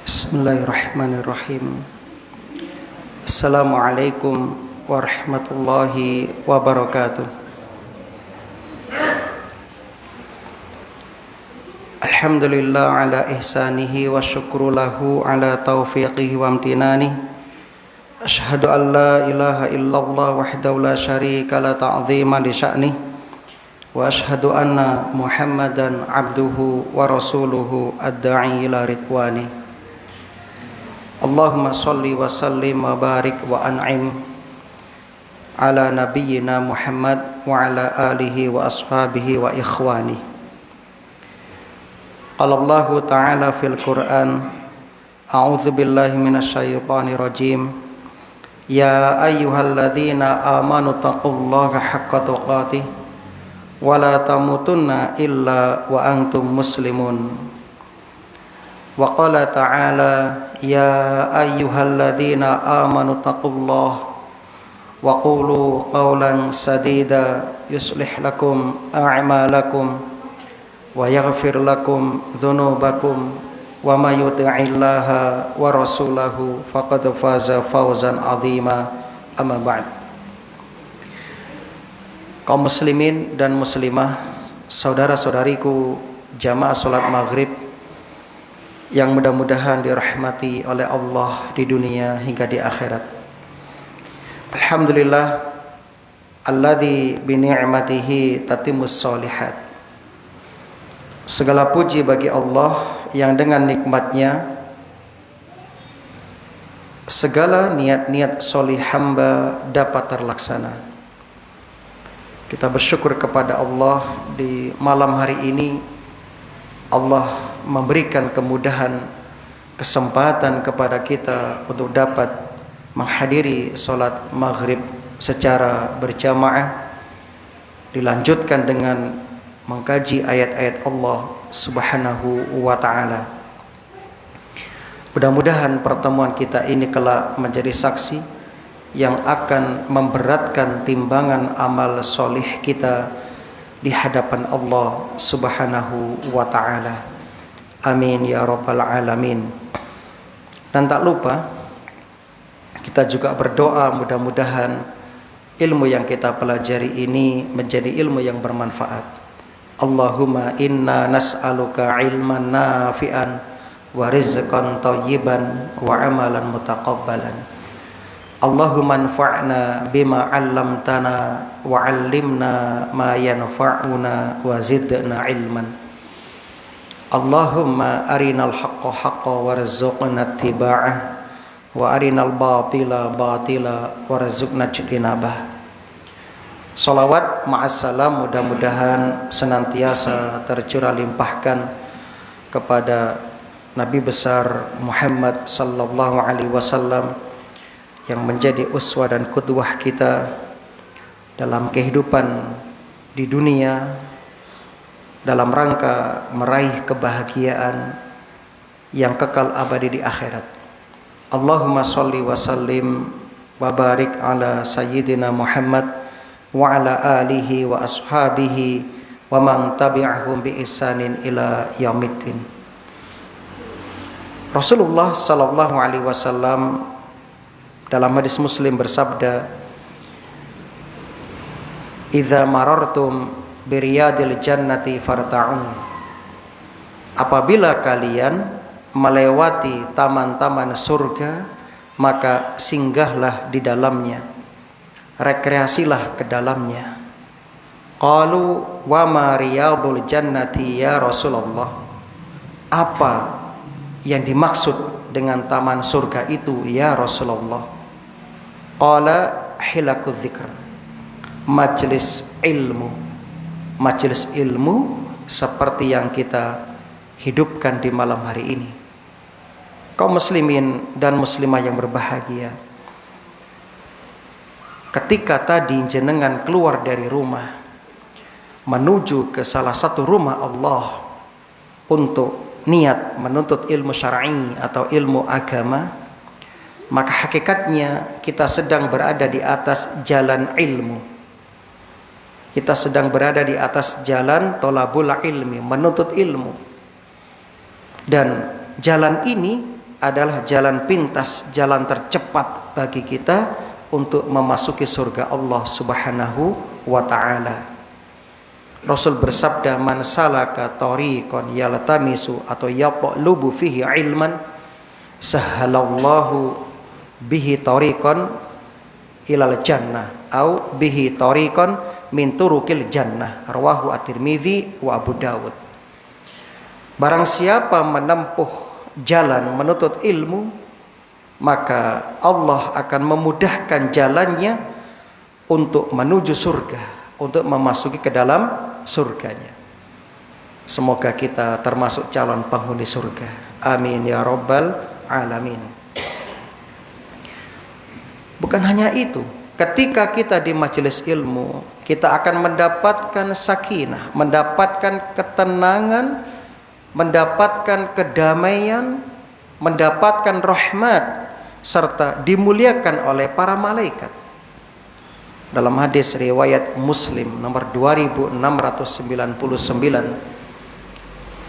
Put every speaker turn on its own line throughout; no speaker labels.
Bismillahirrahmanirrahim. Assalamualaikum warahmatullahi wabarakatuh. Alhamdulillah ala ihsanihi wa syukru lahu ala taufiqihi wa amtinani. Ashhadu an la ilaha illallah wahdahu la syarika la ta'zima li sya'nih. Wa ashhadu anna Muhammadan abduhu wa rasuluhu ad-da'i ila ridwani. Allahumma salli wa sallim wa barik wa an'im ala nabiyyina Muhammad wa ala alihi wa ashabihi wa ikhwani. Qala Allah ta'ala fil Qur'an, a'udzu billahi minasyaitonir rajim. Ya ayyuhalladzina amanu taqullaha haqqa tuqatih wa la tamutunna illa wa antum muslimun. Wa qala ta'ala ya ayyuhalladzina amanu taqullaha wa qulu qawlan sadida yuslih lakum a'malakum wa yaghfir lakum dhunubakum wa may yuti'illaha wa rasulahu faqad faza fawzan 'azima. Amma ba'd. Kaum muslimin dan muslimah, saudara-saudariku jamaah salat maghrib yang mudah-mudahan dirahmati oleh Allah di dunia hingga di akhirat. Alhamdulillah alladzi bi ni'matihi tatimmus sholihat. Segala puji bagi Allah yang dengan nikmatnya segala niat-niat solih hamba dapat terlaksana. Kita bersyukur kepada Allah di malam hari ini. Allah memberikan kemudahan, kesempatan kepada kita untuk dapat menghadiri sholat maghrib secara berjamaah, dilanjutkan dengan mengkaji ayat-ayat Allah Subhanahu wa ta'ala. Mudah-mudahan pertemuan kita ini kelak menjadi saksi yang akan memberatkan timbangan amal solih kita di hadapan Allah Subhanahu wa ta'ala. Amin ya rabbal alamin. Dan tak lupa kita juga berdoa mudah-mudahan ilmu yang kita pelajari ini menjadi ilmu yang bermanfaat. Allahumma inna nas'aluka ilman nafi'an wa rizqan thayyiban wa amalan mutaqabbalan. Allahumma anfa'na bima 'allamtana wa 'allimna ma yanfa'una wa zidna ilman. Allahumma arinal haqqa haqqan warzuqna ittiba'ah wa arinal batila batila warzuqna ijtinabah. Salawat ma'assalam mudah-mudahan senantiasa tercurah limpahkan kepada Nabi besar Muhammad sallallahu alaihi wasallam yang menjadi uswah dan qudwah kita dalam kehidupan di dunia dalam rangka meraih kebahagiaan yang kekal abadi di akhirat. Allahumma sholli wa sallim wa barik ala sayyidina Muhammad wa ala alihi wa ashabihi wa man tabi'ahum bi ihsanin ila yaumiddin. Rasulullah sallallahu alaihi wasallam dalam hadis Muslim bersabda, "Idza marartum biriyadil jannati farta'un." Apabila kalian melewati taman-taman surga, maka singgahlah di dalamnya, rekreasilah ke dalamnya. Qalu wa ma riyadul jannati ya Rasulullah. Apa yang dimaksud dengan taman surga itu ya Rasulullah? Qala hilakudz dzikr, majelis ilmu. Majelis ilmu seperti yang kita hidupkan di malam hari ini. Kaum muslimin dan muslimah yang berbahagia, ketika tadi jenengan keluar dari rumah menuju ke salah satu rumah Allah untuk niat menuntut ilmu syar'i atau ilmu agama, maka hakikatnya kita sedang berada di atas jalan ilmu. Kita sedang berada di atas jalan thalabul ilmi, menuntut ilmu. Dan jalan ini adalah jalan pintas, jalan tercepat bagi kita untuk memasuki surga Allah Subhanahu wa taala. Rasul bersabda, "Man salaka tariqan yaltamisu atau yatlubu fihi ilman, sahhalallahu bihi tariqan ilal jannah au bihi tariqan min turukil jannah." Rawahu At-Tirmidzi wa Abu Dawud. Barang siapa menempuh jalan menuntut ilmu, maka Allah akan memudahkan jalannya untuk menuju surga, untuk memasuki ke dalam surganya. Semoga kita termasuk calon penghuni surga. Amin ya rabbal alamin. Bukan hanya itu, ketika kita di majelis ilmu, kita akan mendapatkan sakinah, mendapatkan ketenangan, mendapatkan kedamaian, mendapatkan rahmat, serta dimuliakan oleh para malaikat. Dalam hadis riwayat Muslim nomor 2699,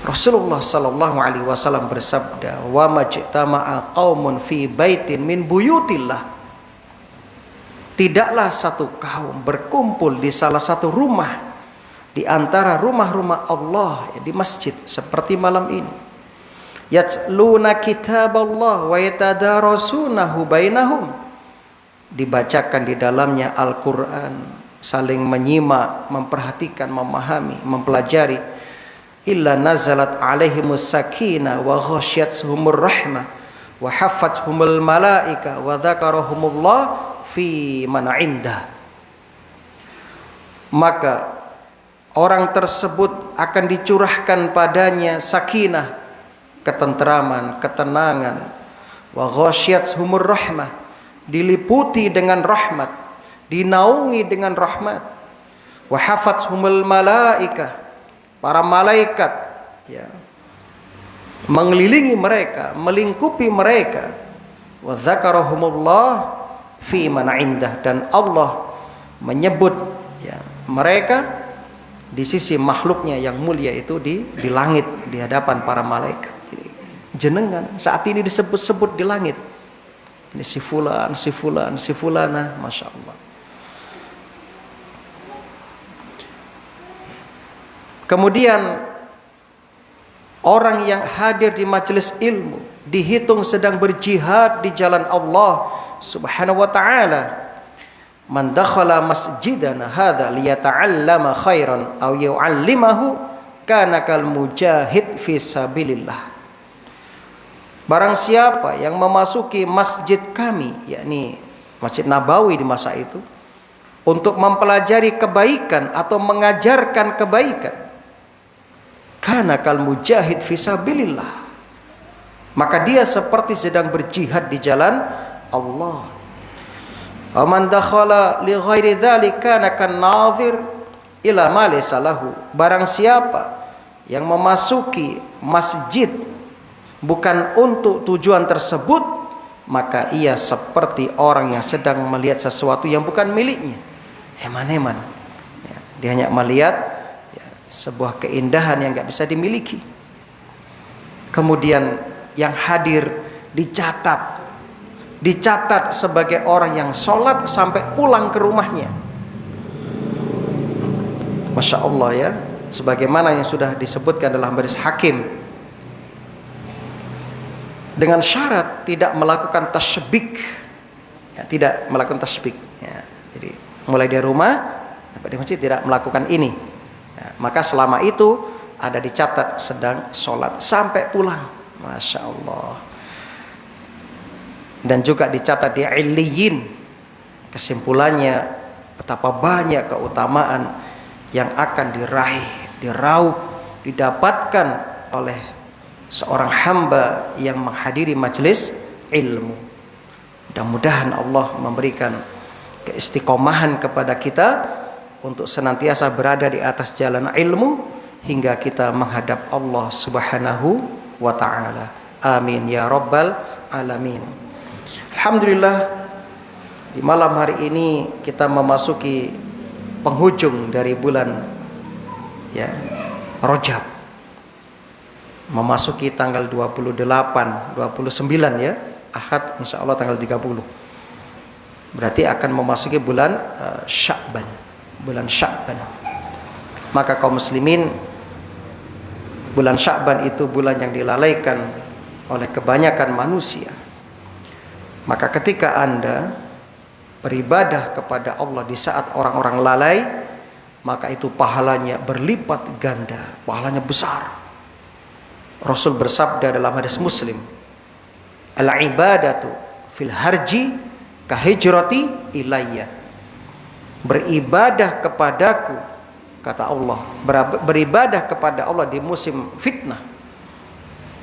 Rasulullah sallallahu alaihi wasallam bersabda, "Wa majtama'a qaumun fi baitin min buyutillah." Tidaklah satu kaum berkumpul di salah satu rumah di antara rumah-rumah Allah di masjid seperti malam ini. Yatluna kitaballah wa yatadarasunahu bainahum. Dibacakan di dalamnya Al-Quran, saling menyimak, memperhatikan, memahami, mempelajari. Illa nazalat alaihimus sakinah wa ghasyiyatuhumur rahmah wa haffathumul malaika wa dzakarahumullah fi man indah. Maka orang tersebut akan dicurahkan padanya sakinah, ketenteraman, ketenangan, wa ghasyiyatuhumur rahmah, diliputi dengan rahmat, dinaungi dengan rahmat, wa hafathumul malaika, para malaikat ya mengelilingi mereka, melingkupi mereka, wa dzakarahumullah fi man indah, dan Allah menyebut ya mereka di sisi makhluknya yang mulia itu di langit, di hadapan para malaikat. Jadi, jenengan saat ini disebut-sebut di langit. Ini si fulan, si fulan, si fulana, masya Allah. Kemudian orang yang hadir di majelis ilmu dihitung sedang berjihad di jalan Allah Subhanahu wa taala. Man dakhala masjidana hadza liyata'allama khairan aw yu'allimahu kana kal mujahid fi sabilillah. Barang siapa yang memasuki masjid kami, yakni Masjid Nabawi di masa itu, untuk mempelajari kebaikan atau mengajarkan kebaikan, kana kal mujahid fi sabilillah, maka dia seperti sedang berjihad di jalan Allah. Wa man dakhala li ghairi dzalika kana kan nadhir ila ma laysa lahu. Barang siapa yang memasuki masjid bukan untuk tujuan tersebut, maka ia seperti orang yang sedang melihat sesuatu yang bukan miliknya. Eman-eman ya, dia hanya melihat ya, sebuah keindahan yang enggak bisa dimiliki. Kemudian yang hadir dicatat sebagai orang yang sholat sampai pulang ke rumahnya. Masya Allah ya, sebagaimana yang sudah disebutkan dalam hadis Hakim, dengan syarat tidak melakukan tasbik ya, tidak melakukan tasbik ya. Jadi mulai dari rumah sampai di masjid tidak melakukan ini ya, maka selama itu ada dicatat sedang sholat sampai pulang. Masya Allah. Dan juga dicatat di Illiyin. Kesimpulannya, betapa banyak keutamaan yang akan diraup, didapatkan oleh seorang hamba yang menghadiri majelis ilmu. Mudah-mudahan Allah memberikan keistiqomahan kepada kita untuk senantiasa berada di atas jalan ilmu hingga kita menghadap Allah Subhanahu wa ta'ala. Amin ya rabbal alamin. Alhamdulillah, di malam hari ini kita memasuki penghujung dari bulan ya Rajab. memasuki tanggal 28, 29 ya, Ahad insya Allah tanggal 30. Berarti akan memasuki bulan Sya'ban, bulan Sya'ban. Maka kaum muslimin, bulan Sya'ban itu bulan yang dilalaikan oleh kebanyakan manusia. Maka ketika Anda beribadah kepada Allah di saat orang-orang lalai, maka itu pahalanya berlipat ganda, pahalanya besar. Rasul bersabda dalam hadis Muslim, al-ibadatu fil harji kahijrati ilayya. Beribadah kepadaku, kata Allah, beribadah kepada Allah di musim fitnah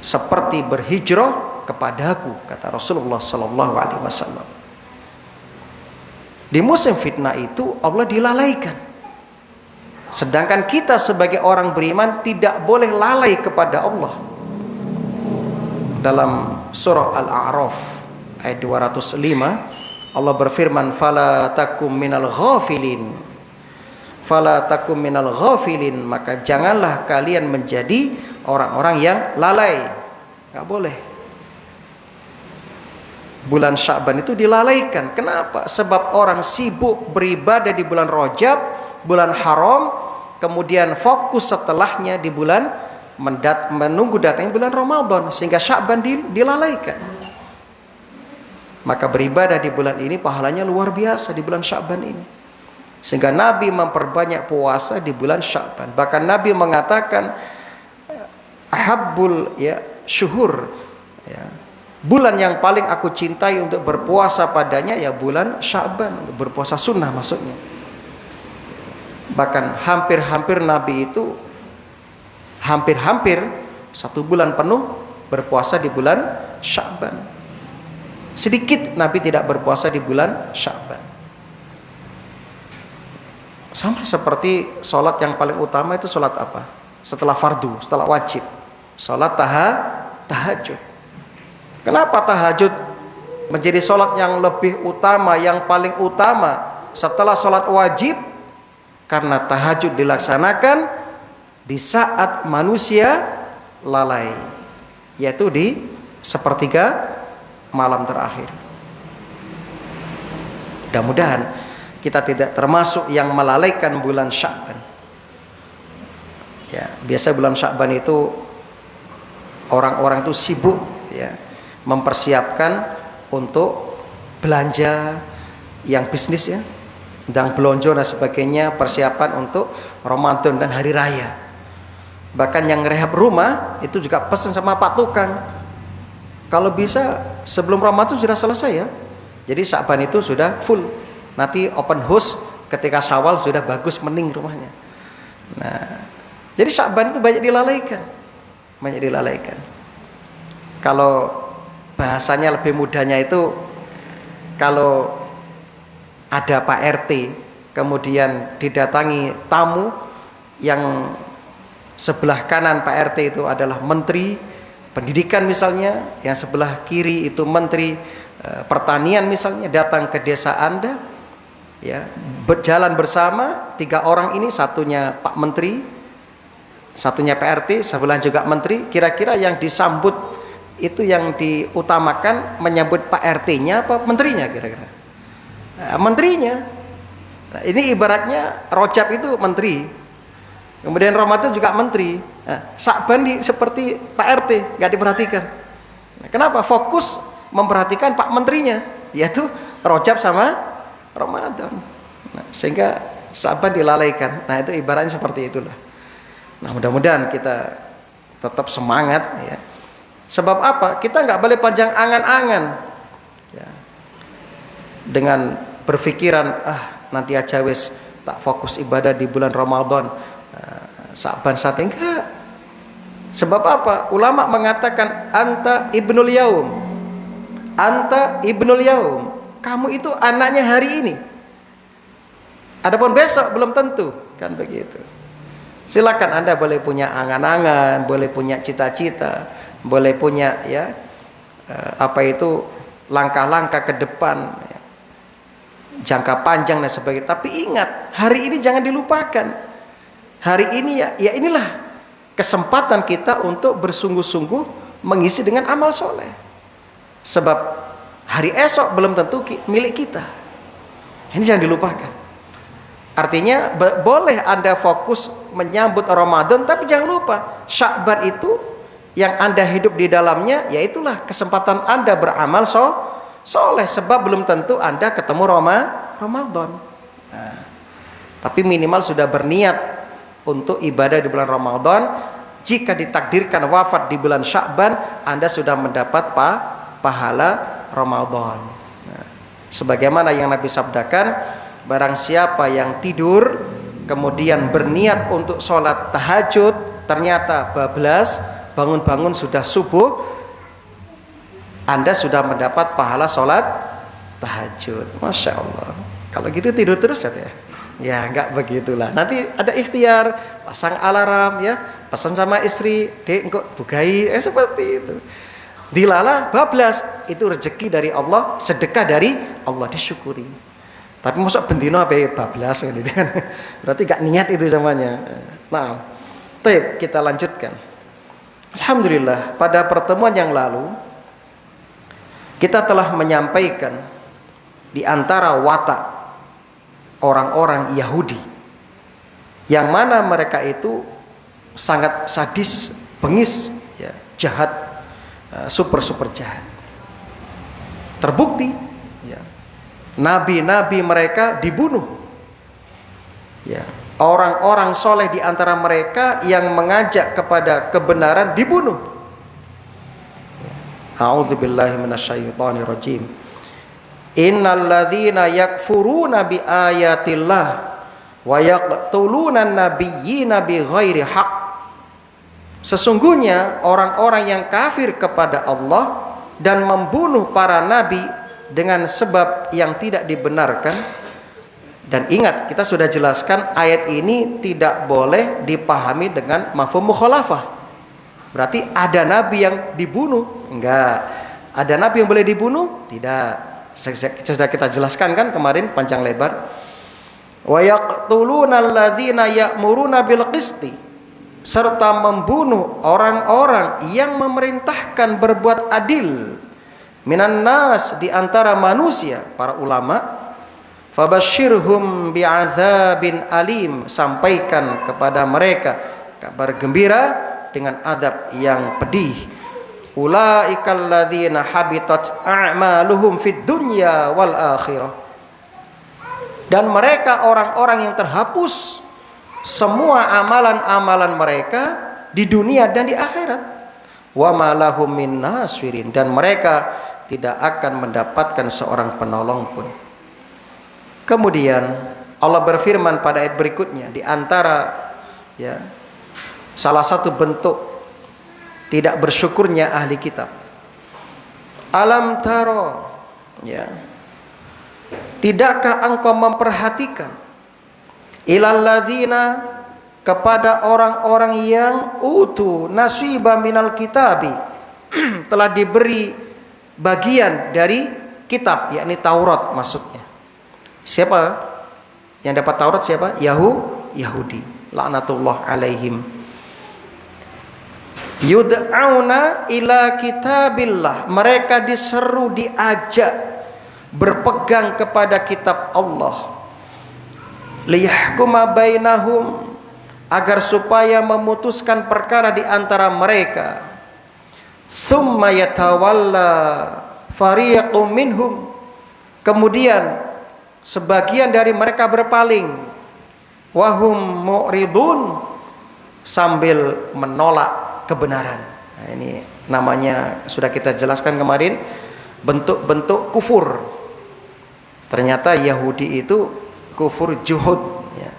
seperti berhijrah kepadaku, kata Rasulullah sallallahu alaihi wasallam. Di musim fitnah itu Allah dilalaikan. Sedangkan kita sebagai orang beriman tidak boleh lalai kepada Allah. Dalam surah Al-A'raf ayat 205 Allah berfirman, fala takum minal ghafilin, fala takum minal ghafilin, maka janganlah kalian menjadi orang-orang yang lalai. Gak boleh. Bulan Sya'ban itu dilalaikan. Kenapa? Sebab orang sibuk beribadah di bulan Rajab, bulan haram, kemudian fokus setelahnya di bulan menunggu datangnya bulan Ramadan, sehingga Sya'ban dilalaikan. Maka beribadah di bulan ini pahalanya luar biasa di bulan Sya'ban ini. Sehingga Nabi memperbanyak puasa di bulan Sya'ban. Bahkan Nabi mengatakan ahabbul syuhur, bulan yang paling aku cintai untuk berpuasa padanya ya bulan Sya'ban, untuk berpuasa sunnah maksudnya. Bahkan hampir-hampir Nabi itu hampir 1 bulan penuh berpuasa di bulan Sya'ban. Sedikit Nabi tidak berpuasa di bulan Sya'ban. Sama seperti sholat yang paling utama itu sholat apa? Setelah fardu, setelah wajib, sholat tahajud. Kenapa tahajud menjadi sholat yang lebih utama, yang paling utama setelah sholat wajib? Karena tahajud dilaksanakan di saat manusia lalai, yaitu di sepertiga malam terakhir. Mudah-mudahan kita tidak termasuk yang melalaikan bulan Sya'ban. Ya, biasa bulan Sya'ban itu orang-orang itu sibuk ya mempersiapkan untuk belanja yang bisnis ya, dan belanja dan sebagainya, persiapan untuk Ramadan dan hari raya. Bahkan yang rehab rumah itu juga pesan sama Pak Tukang, kalau bisa sebelum Ramadan sudah selesai ya. Jadi Sya'ban itu sudah full. Nanti open house ketika Syawal sudah bagus mening rumahnya. Nah, jadi Sya'ban itu banyak dilalaikan. Banyak dilalaikan. Kalau bahasanya lebih mudahnya itu, kalau ada Pak RT kemudian didatangi tamu yang sebelah kanan Pak RT itu adalah menteri pendidikan misalnya, yang sebelah kiri itu menteri pertanian misalnya, datang ke desa Anda ya, berjalan bersama 3 orang ini, satunya Pak Menteri, satunya Pak RT, sebelah juga menteri. Kira-kira yang disambut itu yang diutamakan menyambut Pak RT-nya apa menterinya kira-kira? Menterinya. Nah, ini ibaratnya Rajab itu menteri, kemudian Ramadan juga menteri. Nah, Sya'ban seperti Pak RT, nggak diperhatikan. Nah, kenapa? Fokus memperhatikan Pak menterinya, yaitu Rajab sama Ramadan. Nah, sehingga Sya'ban dilalaikan. Nah, itu ibaratnya seperti itulah. Nah, mudah-mudahan kita tetap semangat ya. Sebab apa? Kita nggak boleh panjang angan-angan ya, dengan berpikiran nanti aja wis tak fokus ibadah di bulan Ramadan, Sya'ban saat enggak. Sebab apa? Ulama mengatakan anta ibnul yaum, anta ibnul yaum, kamu itu anaknya hari ini. Adapun besok belum tentu, kan begitu. Silakan Anda boleh punya angan-angan, boleh punya cita-cita, boleh punya ya langkah-langkah ke depan ya, jangka panjang dan sebagainya. Tapi ingat, hari ini jangan dilupakan. Hari ini ya inilah kesempatan kita untuk bersungguh-sungguh mengisi dengan amal soleh. Sebab hari esok belum tentu milik kita. Ini jangan dilupakan. Artinya boleh Anda fokus menyambut Ramadan, tapi jangan lupa Sya'ban itu yang Anda hidup di dalamnya, yaitulah kesempatan Anda beramal soleh. Sebab belum tentu Anda ketemu Ramadan. Nah, tapi minimal sudah berniat untuk ibadah di bulan Ramadan. Jika ditakdirkan wafat di bulan Sya'ban, Anda sudah mendapat pahala Ramadan. Nah, sebagaimana yang Nabi sabdakan, barang siapa yang tidur kemudian berniat untuk sholat tahajud, ternyata bablas, bangun-bangun sudah subuh, Anda sudah mendapat pahala sholat tahajud. Masya Allah. Kalau gitu tidur terus ya? Ya enggak begitulah. Nanti ada ikhtiar, pasang alarm ya, pesan sama istri, dek engkau bukai, seperti itu. Dilala bablas, itu rezeki dari Allah, sedekah dari Allah, disyukuri. Tapi masuk bendino apa bablas gitu kan. Berarti gak niat itu namanya. Nah, kita lanjutkan. Alhamdulillah, pada pertemuan yang lalu kita telah menyampaikan di antara watak orang-orang Yahudi yang mana mereka itu sangat sadis, bengis, ya, jahat, super jahat. Terbukti, ya, nabi-nabi mereka dibunuh. Ya, orang-orang soleh di antara mereka yang mengajak kepada kebenaran dibunuh. A'udzubillahi minasyaitonirrajim. Innal ladzina yakfuruna bi ayatillah wa yaqtuluna nabiyyina bighairi haqq. Sesungguhnya orang-orang yang kafir kepada Allah dan membunuh para nabi dengan sebab yang tidak dibenarkan. Dan ingat, kita sudah jelaskan ayat ini tidak boleh dipahami dengan mafhum mukhalafah. Berarti ada nabi yang dibunuh? Enggak. Ada nabi yang boleh dibunuh? Tidak. Sudah kita jelaskan kan kemarin panjang lebar. Wa yaqtuluna alladzina ya'muruna bil qisti, serta membunuh orang-orang yang memerintahkan berbuat adil minan nas, di antara manusia, para ulama. Fabasyirhum bi'adzabin alim, sampaikan kepada mereka kabar gembira dengan azab yang pedih. Ulaikal ladzina habitat a'maluhum fid dunya wal akhirah. Dan mereka orang-orang yang terhapus semua amalan-amalan mereka di dunia dan di akhirat. Wa ma lahum min nasirin, dan mereka tidak akan mendapatkan seorang penolong pun. Kemudian Allah berfirman pada ayat berikutnya, di antara ya salah satu bentuk tidak bersyukurnya ahli kitab. Alam taro, ya, tidakkah engkau memperhatikan ilal ladzina, kepada orang-orang yang utu nasiba minal kitabi, telah diberi bagian dari kitab, yakni Taurat maksudnya. Siapa yang dapat Taurat? Siapa? Yahudi, laknatullah alaihim. Yud'auna ila kitabillah, mereka diseru, diajak berpegang kepada kitab Allah. Liyahkuma bainahum, agar supaya memutuskan perkara di antara mereka. Summa yatawalla fariqum minhum, kemudian sebagian dari mereka berpaling. Wahum mu'ridun, sambil menolak kebenaran. Nah, ini namanya sudah kita jelaskan kemarin, bentuk-bentuk kufur. Ternyata Yahudi itu kufur juhud, ya,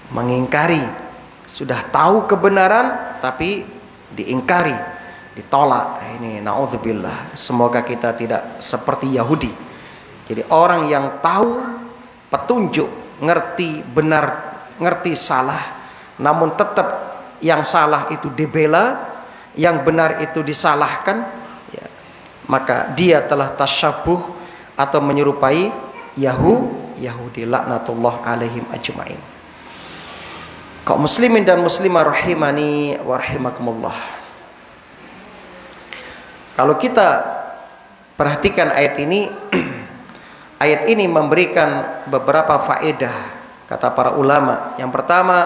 mengingkari. Sudah tahu kebenaran tapi diingkari, ditolak. Nah, ini naudzubillah. Semoga kita tidak seperti Yahudi. Jadi orang yang tahu petunjuk, ngerti benar, ngerti salah, namun tetap yang salah itu dibela, yang benar itu disalahkan, ya, maka dia telah tasyabuh atau menyerupai Yahudi, laknatullah alaihim ajmain. Kaum muslimin dan muslimah rahimani wa rahimakumullah. Kalau kita perhatikan ayat ini, ayat ini memberikan beberapa faedah kata para ulama. Yang pertama,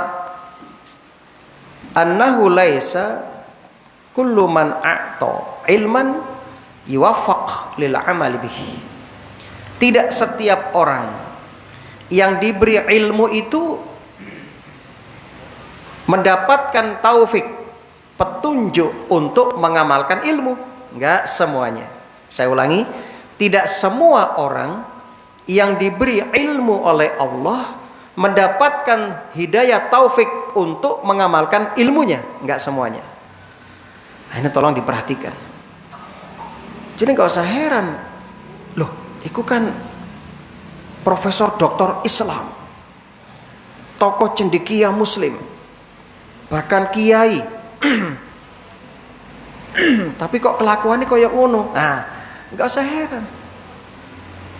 annahu laisa kullu man a'ta ilman yuwaffaq lil amali bihi. Tidak setiap orang yang diberi ilmu itu mendapatkan taufik, petunjuk untuk mengamalkan ilmu. Enggak semuanya. Saya ulangi, tidak semua orang yang diberi ilmu oleh Allah mendapatkan hidayah taufik untuk mengamalkan ilmunya. Enggak semuanya. Ini tolong diperhatikan. Jadi enggak usah heran. Loh, itu kan profesor doktor Islam, tokoh cendekia muslim, bahkan kiai. Tapi kok kelakuannya kayak ngono? Nah, enggak usah heran.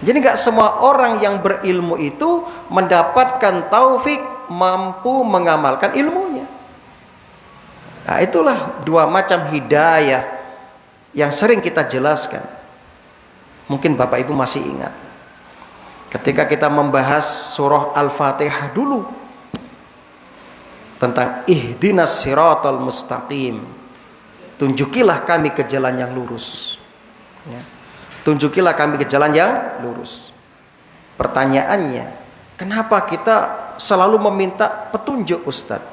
Jadi enggak semua orang yang berilmu itu mendapatkan taufik mampu mengamalkan ilmunya. Nah, itulah dua macam hidayah yang sering kita jelaskan. Mungkin Bapak Ibu masih ingat ketika kita membahas surah Al-Fatihah dulu tentang ihdinas siratal mustaqim, tunjukilah kami ke jalan yang lurus ya. Tunjukilah kami ke jalan yang lurus. Pertanyaannya, kenapa kita selalu meminta petunjuk, Ustadz?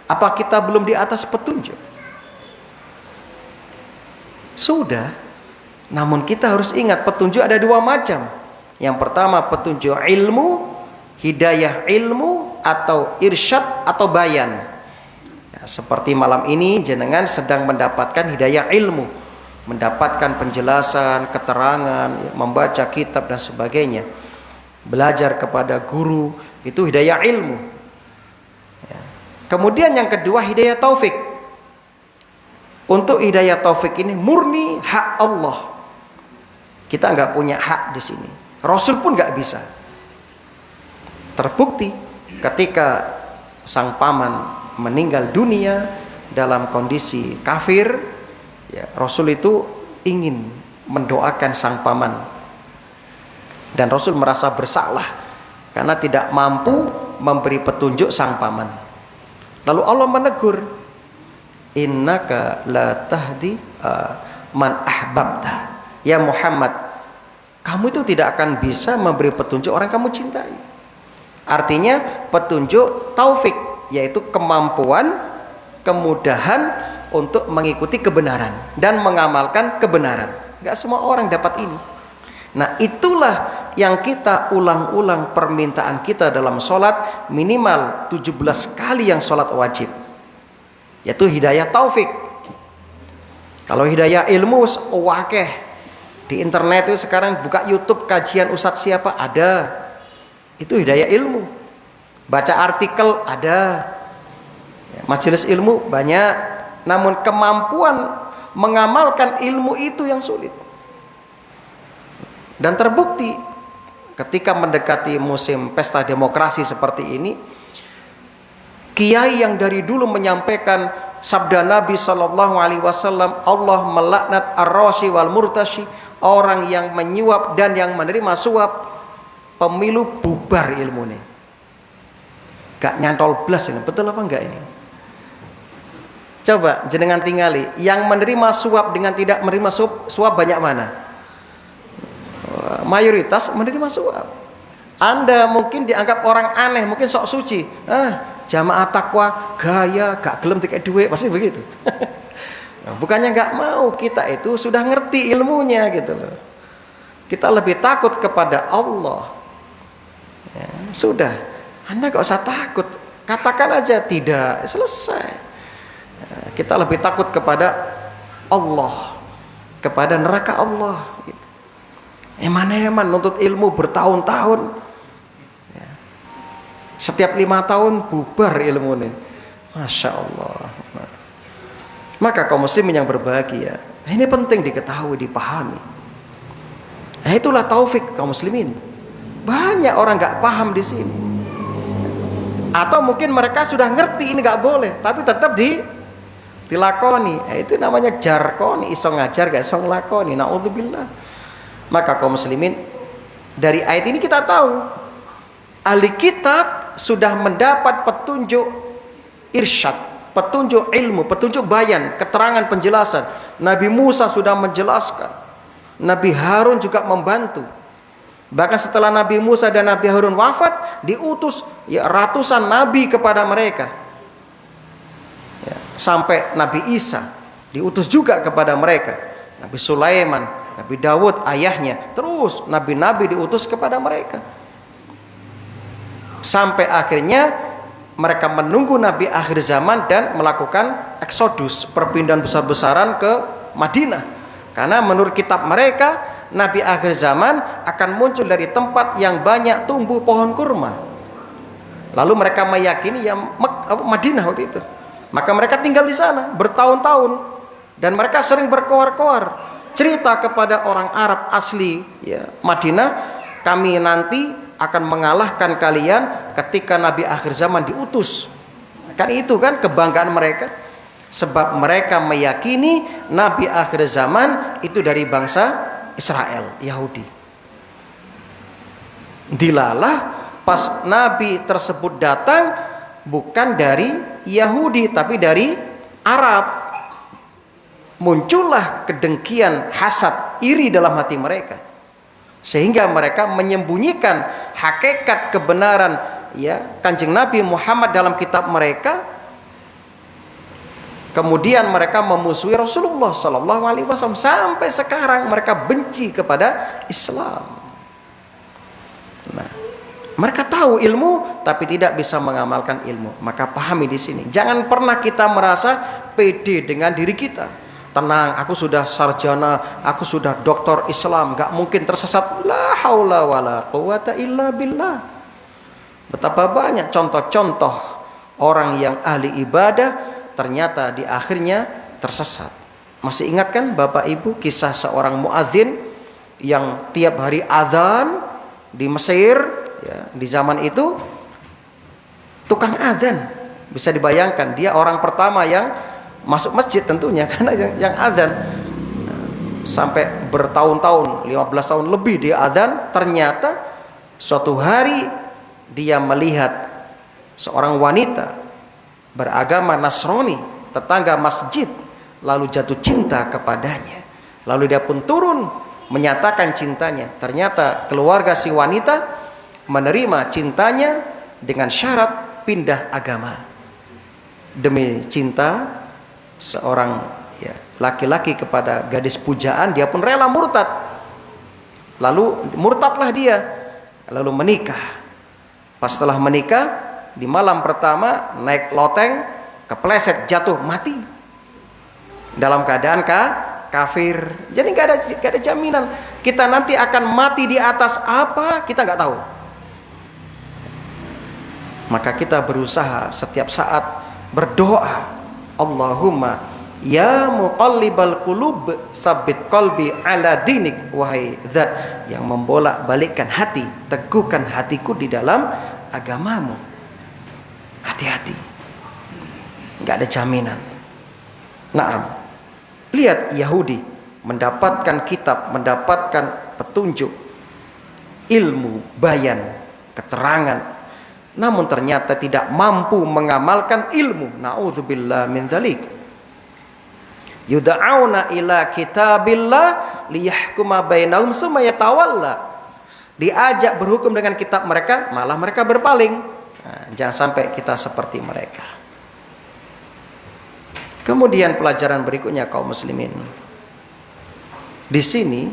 Apa kita belum di atas petunjuk? Sudah, namun kita harus ingat petunjuk ada dua macam. Yang pertama petunjuk ilmu, hidayah ilmu, atau irsyad atau bayan ya, seperti malam ini jenengan sedang mendapatkan hidayah ilmu, mendapatkan penjelasan, keterangan, ya, membaca kitab dan sebagainya, belajar kepada guru, itu hidayah ilmu ya. Kemudian yang kedua hidayah taufik. Untuk hidayah taufik ini murni hak Allah. Kita nggak punya hak di sini. Rasul pun nggak bisa. Terbukti ketika sang paman meninggal dunia dalam kondisi kafir, ya, Rasul itu ingin mendoakan sang paman. Dan Rasul merasa bersalah karena tidak mampu memberi petunjuk sang paman. Lalu Allah menegur, innaka la tahdi man ahbabta. Ya Muhammad, kamu itu tidak akan bisa memberi petunjuk orang kamu cintai. Artinya petunjuk taufik, yaitu kemampuan, kemudahan untuk mengikuti kebenaran dan mengamalkan kebenaran. Gak semua orang dapat ini. Nah, itulah yang kita ulang-ulang permintaan kita dalam sholat, minimal 17 kali yang sholat wajib, yaitu hidayah taufik. Kalau hidayah ilmu, wakeh di internet itu sekarang buka YouTube kajian ustadz siapa ada, itu hidayah ilmu. Baca artikel ada, majelis ilmu banyak, namun kemampuan mengamalkan ilmu itu yang sulit. Dan terbukti ketika mendekati musim pesta demokrasi seperti ini, kiai yang dari dulu menyampaikan sabda Nabi SAW, Allah melaknat ar-rashi wal murtashi, orang yang menyuap dan yang menerima suap, pemilu bubar ilmunya. Gak nyantol blas ini, betul apa enggak ini? Coba jenengan tingali, yang menerima suap dengan tidak menerima suap banyak mana? Mayoritas menerima suap. Anda mungkin dianggap orang aneh, mungkin sok suci, jamaah takwa gaya gak gelem tiket duit, pasti begitu. Bukannya gak mau, kita itu sudah ngerti ilmunya gitu loh. Kita lebih takut kepada Allah ya, sudah, Anda gak usah takut, katakan aja tidak, selesai ya, kita lebih takut kepada Allah, kepada neraka Allah gitu. Eman-eman nuntut ilmu bertahun-tahun ya. Setiap 5 tahun bubar ilmu nih, Masya Allah. Maka kaum muslimin yang berbahagia, ini penting diketahui, dipahami. Nah, itulah taufik kaum muslimin. Banyak orang nggak paham di sini. Atau mungkin mereka sudah ngerti ini nggak boleh, tapi tetap dilakoni. Itu namanya jarkoni, iso ngajar gak iso ngelakoni. Naudzubillah. Maka kaum muslimin, dari ayat ini kita tahu ahli kitab sudah mendapat petunjuk irsyad, petunjuk ilmu, petunjuk bayan, keterangan, penjelasan. Nabi Musa sudah menjelaskan, Nabi Harun juga membantu. Bahkan setelah Nabi Musa dan Nabi Harun wafat, diutus ratusan nabi kepada mereka. Sampai Nabi Isa diutus juga kepada mereka. Nabi Sulaiman, Nabi Dawud ayahnya, terus nabi-nabi diutus kepada mereka. Sampai akhirnya mereka menunggu Nabi akhir zaman dan melakukan eksodus, perpindahan besar-besaran ke Madinah. Karena menurut kitab mereka, Nabi akhir zaman akan muncul dari tempat yang banyak tumbuh pohon kurma. Lalu mereka meyakini Madinah waktu itu. Maka mereka tinggal di sana bertahun-tahun, dan mereka sering berkoar-koar cerita kepada orang Arab asli Madinah, kami nanti akan mengalahkan kalian ketika Nabi akhir zaman diutus. Kan itu kan kebanggaan mereka, sebab mereka meyakini Nabi akhir zaman itu dari bangsa Israel, Yahudi. Dilalah pas Nabi tersebut datang bukan dari Yahudi tapi dari Arab. Muncullah kedengkian, hasad, iri dalam hati mereka, sehingga mereka menyembunyikan hakikat kebenaran Kanjeng Nabi Muhammad dalam kitab mereka. Kemudian mereka memusuhi Rasulullah Sallallahu Alaihi Wasallam. Sampai sekarang mereka benci kepada Islam. Nah, mereka tahu ilmu tapi tidak bisa mengamalkan ilmu. Maka pahami di sini, jangan pernah kita merasa pede dengan diri kita. Tenang, aku sudah sarjana, aku sudah doktor Islam, gak mungkin tersesat. La haula wala quwata illa billah. Betapa banyak contoh-contoh orang yang ahli ibadah ternyata di akhirnya tersesat. Masih ingat kan Bapak Ibu kisah seorang muadzin yang tiap hari azan di Mesir di zaman itu, tukang azan. Bisa dibayangkan, dia orang pertama yang masuk masjid tentunya, karena yang azan. Sampai bertahun-tahun, 15 tahun lebih dia azan. Ternyata suatu hari dia melihat seorang wanita beragama Nasrani, tetangga masjid, lalu jatuh cinta kepadanya. Lalu dia pun turun menyatakan cintanya. Ternyata keluarga si wanita menerima cintanya dengan syarat pindah agama. Demi cinta seorang laki-laki kepada gadis pujaan, dia pun rela murtad. Lalu murtadlah dia, lalu menikah. Pas setelah menikah, di malam pertama naik loteng, kepleset, jatuh, mati dalam keadaan kafir. Jadi nggak ada jaminan kita nanti akan mati di atas apa, kita nggak tahu. Maka kita berusaha setiap saat berdoa, Allahumma ya muqallibal qulub sabbit qalbi ala dinik. Wahai zat yang membolak-balikkan hati, teguhkan hatiku di dalam agamamu. Hati-hati, nggak ada jaminan. Naam, lihat Yahudi mendapatkan kitab, mendapatkan petunjuk, ilmu, bayan, keterangan, namun ternyata tidak mampu mengamalkan ilmu. Na'udzubillah min dzalik. Yud'auna ila kitabillah liyahkuma bainahum summa yatawalla. Diajak berhukum dengan kitab mereka, malah mereka berpaling. Nah, jangan sampai kita seperti mereka. Kemudian pelajaran berikutnya kaum muslimin. Di sini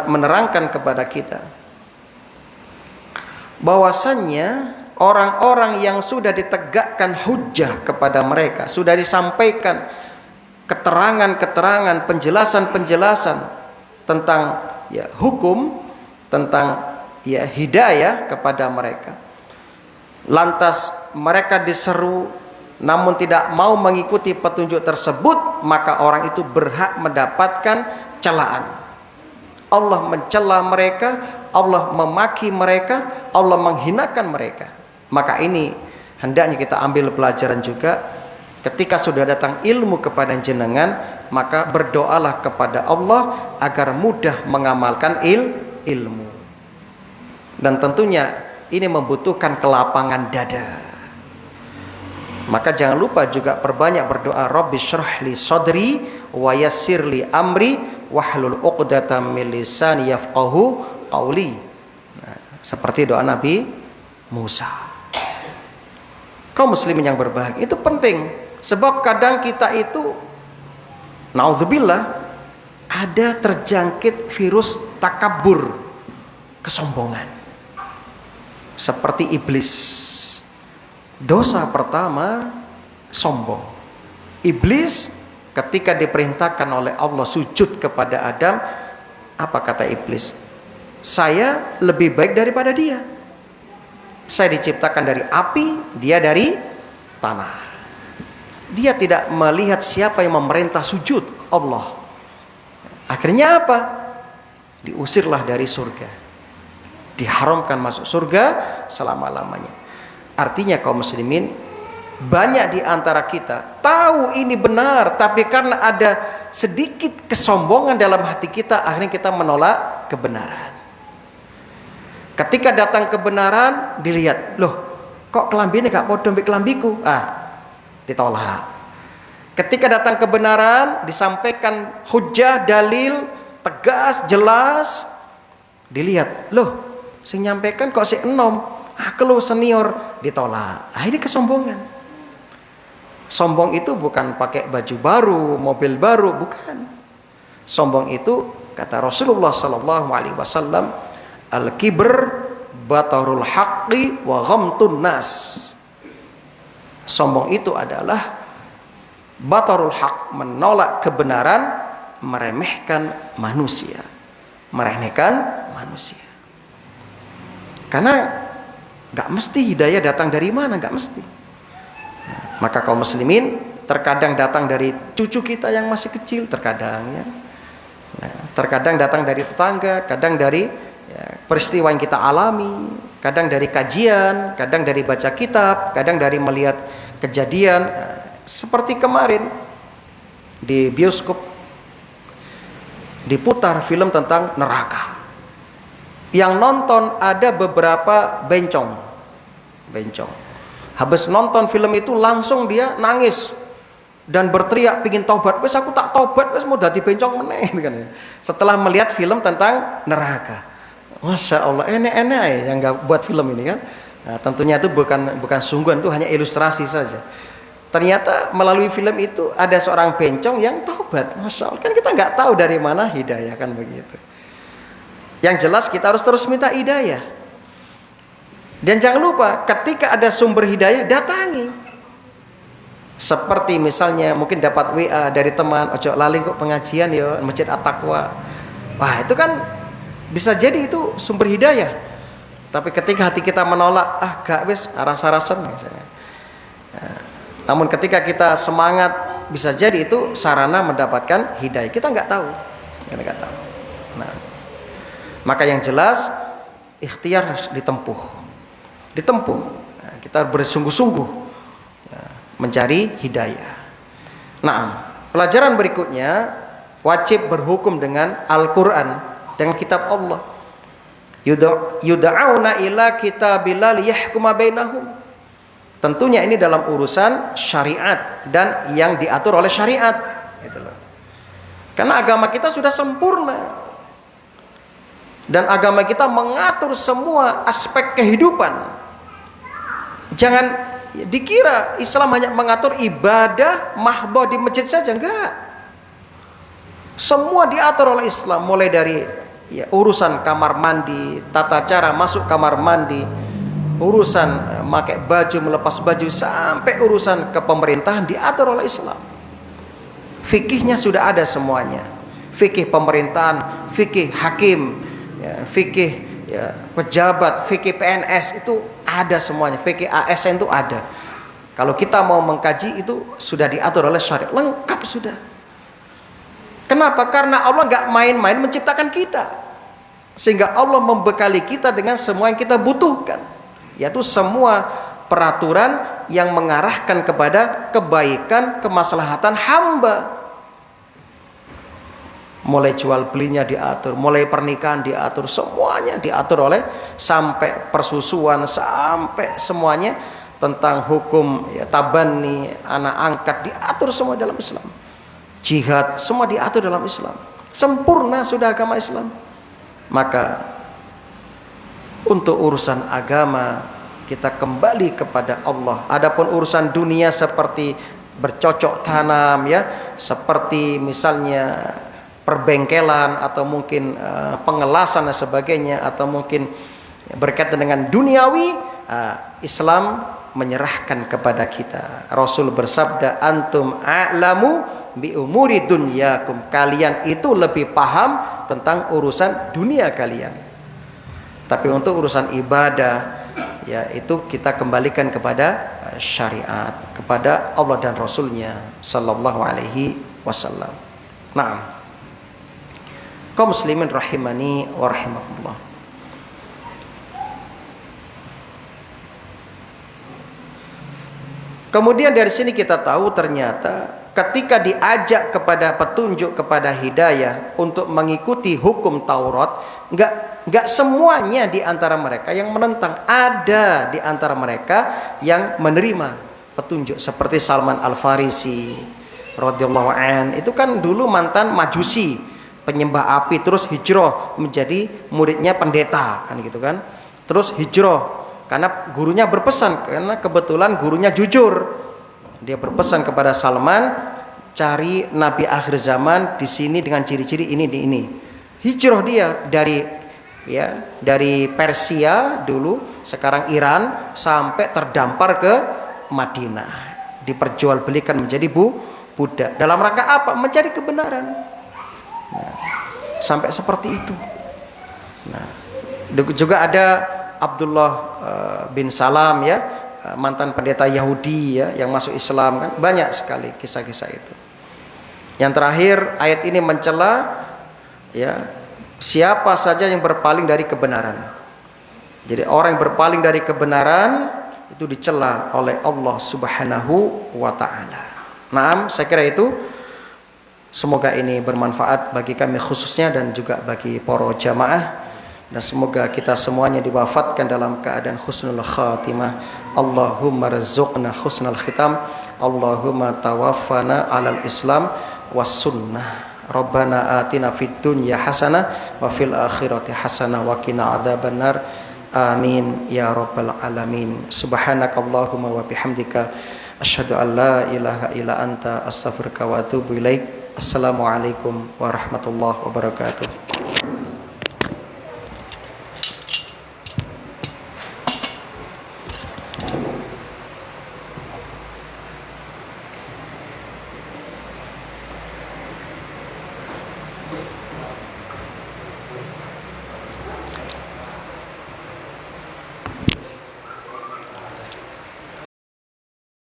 menerangkan kepada kita bahwasannya orang-orang yang sudah ditegakkan hujjah kepada mereka, sudah disampaikan keterangan-keterangan, penjelasan-penjelasan tentang hukum, tentang hidayah kepada mereka. Lantas mereka diseru namun tidak mau mengikuti petunjuk tersebut, maka orang itu berhak mendapatkan celaan. Allah mencela mereka, Allah memaki mereka, Allah menghinakan mereka. Maka ini hendaknya kita ambil pelajaran juga, ketika sudah datang ilmu kepada jenengan, maka berdoalah kepada Allah agar mudah mengamalkan ilmu. Dan tentunya ini membutuhkan kelapangan dada. Maka jangan lupa juga perbanyak berdoa, Rabbi syrah li sadri wa yassir li amri wahlul 'uqdatam min lisani yafqahu qawli. Nah, seperti doa Nabi Musa. Kaum muslimin yang berbahagia, itu penting. Sebab kadang kita itu, naudzubillah, ada terjangkit virus takabur, kesombongan, seperti iblis. Dosa pertama, sombong. Iblis ketika diperintahkan oleh Allah sujud kepada Adam, apa kata iblis? Saya lebih baik daripada dia. Saya diciptakan dari api, dia dari tanah. Dia tidak melihat siapa yang memerintah sujud, Allah. Akhirnya apa? Diusirlah dari surga, diharamkan masuk surga selama-lamanya. Artinya kaum muslimin, banyak di antara kita tahu ini benar, tapi karena ada sedikit kesombongan dalam hati kita, akhirnya kita menolak kebenaran. Ketika datang kebenaran, dilihat, loh kok kelambinya gak podo mbek kelambiku? Ditolak. Ketika datang kebenaran, disampaikan hujah, dalil, tegas, jelas, dilihat, loh sing nyampaikan kok si enom, aku lo senior, ditolak. Ini kesombongan. Sombong itu bukan pakai baju baru, mobil baru, bukan. Sombong itu kata Rasulullah SAW, al-kibr batarul haqqi wa ghamtun nas. Sombong itu adalah batarul haq, menolak kebenaran, meremehkan manusia. Meremehkan manusia. Karena gak mesti hidayah datang dari mana, gak mesti. Maka kaum muslimin, terkadang datang dari cucu kita yang masih kecil, terkadang ya. Terkadang datang dari tetangga, kadang dari peristiwa yang kita alami, kadang dari kajian, kadang dari baca kitab, kadang dari melihat kejadian. Seperti kemarin di bioskop diputar film tentang neraka. Yang nonton ada beberapa bencong. Habis nonton film itu langsung dia nangis dan berteriak pingin taubat. Wes aku tak taubat, wes mau dadi bencong meneh kan. Setelah melihat film tentang neraka. Masya Allah, enak-enak ya yang nggak buat film ini kan. Nah, tentunya itu bukan sungguhan, itu hanya ilustrasi saja. Ternyata melalui film itu ada seorang bencong yang taubat. Masya Allah, kan kita nggak tahu dari mana hidayah kan begitu. Yang jelas kita harus terus minta hidayah. Dan jangan lupa ketika ada sumber hidayah, datangi. Seperti misalnya mungkin dapat WA dari teman, ojo lali kok pengajian ya Masjid At-Taqwa. Wah, itu kan bisa jadi itu sumber hidayah. Tapi ketika hati kita menolak, gak wis rasa-rasen misalnya. Namun ketika kita semangat, bisa jadi itu sarana mendapatkan hidayah. Kita nggak tahu. Nah, maka yang jelas ikhtiar harus ditempuh. Nah, kita bersungguh-sungguh mencari hidayah. Nah, pelajaran berikutnya, wajib berhukum dengan Al-Quran, dengan kitab Allah. Yuda'auna ila kitabillah liyahkuma bainahum. Tentunya ini dalam urusan syariat dan yang diatur oleh syariat, gitu loh. Karena agama kita sudah sempurna dan agama kita mengatur semua aspek kehidupan. Jangan dikira Islam hanya mengatur ibadah mahdoh di masjid saja, enggak. Semua diatur oleh Islam, mulai dari urusan kamar mandi, tata cara masuk kamar mandi, urusan pakai baju, melepas baju, sampai urusan kepemerintahan diatur oleh Islam. Fikihnya sudah ada semuanya. Fikih pemerintahan, fikih hakim, fikih pejabat, fikih PNS, itu ada semuanya. Fikih ASN itu ada. Kalau kita mau mengkaji itu sudah diatur oleh syariat, lengkap sudah. Kenapa? Karena Allah nggak main-main menciptakan kita, sehingga Allah membekali kita dengan semua yang kita butuhkan. yaitu semua peraturan yang mengarahkan kepada kebaikan, kemaslahatan hamba. Mulai jual belinya diatur, mulai pernikahan diatur, semuanya diatur oleh, sampai persusuan, sampai semuanya tentang hukum ya, tabani, anak angkat diatur semua dalam Islam. Jihad semua diatur dalam Islam. Sempurna sudah agama Islam. Maka untuk urusan agama kita kembali kepada Allah. Adapun urusan dunia seperti bercocok tanam ya, seperti misalnya perbengkelan atau mungkin pengelasan dan sebagainya, atau mungkin berkaitan dengan duniawi, Islam menyerahkan kepada kita. Rasul bersabda, antum a'lamu bi umuri dunyakum, kalian itu lebih paham tentang urusan dunia kalian. Tapi untuk urusan ibadah ya, itu kita kembalikan kepada syariat, kepada Allah dan Rasulnya sallallahu alaihi wasallam. Naam. Kaum muslimin rahimani wa rahimakumullah. Kemudian dari sini kita tahu ternyata ketika diajak kepada petunjuk, kepada hidayah untuk mengikuti hukum Taurat, enggak semuanya di antara mereka yang menentang. Ada di antara mereka yang menerima petunjuk, seperti Salman Al-Farisi radhiyallahu an. Itu kan dulu mantan Majusi, penyembah api, terus hijrah menjadi muridnya pendeta kan gitu kan. Terus hijrah karena gurunya berpesan, karena kebetulan gurunya jujur. Dia berpesan kepada Salman, cari nabi akhir zaman di sini dengan ciri-ciri ini. Hijrah dia dari Persia dulu, sekarang Iran, sampai terdampar ke Madinah. Diperjualbelikan menjadi budak. Dalam rangka apa? Mencari kebenaran. Nah, sampai seperti itu. Nah, juga ada Abdullah bin Salam ya, mantan pendeta Yahudi ya, yang masuk Islam kan. Banyak sekali kisah-kisah itu. Yang terakhir, ayat ini mencela ya, siapa saja yang berpaling dari kebenaran. Jadi orang yang berpaling dari kebenaran itu dicela oleh Allah Subhanahu wa taala. Naam, saya kira itu. Semoga ini bermanfaat bagi kami khususnya dan juga bagi para jamaah. Dan semoga kita semuanya diwafatkan dalam keadaan husnul khatimah. Allahumma rizqna husnul khitam. Allahumma tawaffana alal Islam was sunnah. Rabbana atina fid dunya hasanah wa fil akhirati hasanah wa qina adzabannar. Amin ya rabbal alamin. Subhanakallahumma wa bihamdika asyhadu an la ilaha illa anta astaghfiruka wa atubu ilaik. Assalamualaikum warahmatullahi wabarakatuh.